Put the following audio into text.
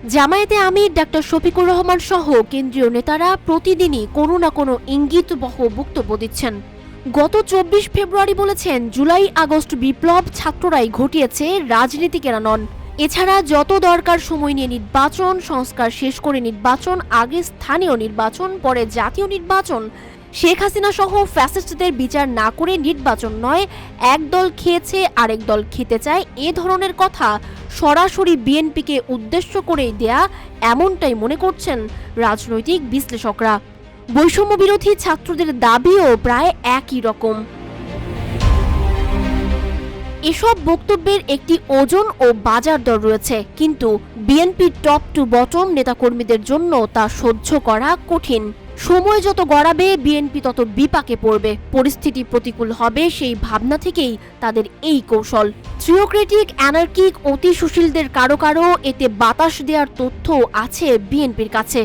জামায়াতে আমির doctor Shafiqur Rahman সহ কেন্দ্রীয় নেতারা প্রতিদিনই কোনো না কোনো ইঙ্গিতবহ বক্তব্য দিচ্ছেন। গত ২৪ ফেব্রুয়ারি বলেছেন, জুলাই আগস্ট বিপ্লব ছাত্ররাই ঘটিয়েছে, রাজনীতিকেরা নন। এছাড়া যত দরকার সময় নিয়ে নির্বাচন, সংস্কার শেষ করে নির্বাচন, আগে স্থানীয় নির্বাচন, পরে জাতীয় নির্বাচন, শেখ হাসিনা সহ ফ্যাসিস্টদের বিচার না করে নির্বাচন নয়, এক দল খেয়েছে আরেক দল খেতে চায়, এ ধরনের কথা সরাসরি বিএনপিকে উদ্দেশ্য করেই দেয়া, এমনটাই মনে করছেন রাজনৈতিক বিশ্লেষকরা। বৈষম্য বিরোধী ছাত্রদের দাবিও প্রায় একই রকম। এসব বক্তব্যের একটি ওজন ও বাজার দর রয়েছে, কিন্তু বিএনপির টপ টু বটম নেতাকর্মীদের জন্য তা সহ্য করা কঠিন। সময় যত গড়াবে বিএনপি তত বিপাকে পড়বে, পরিস্থিতি প্রতিকূল হবে, সেই ভাবনা থেকেই তাদের এই কৌশল। থিওক্রেটিক অ্যানার্কিক অতি সুশীলদের কারো কারো এতে বাতাস দেওয়ার তথ্য আছে বিএনপির কাছে।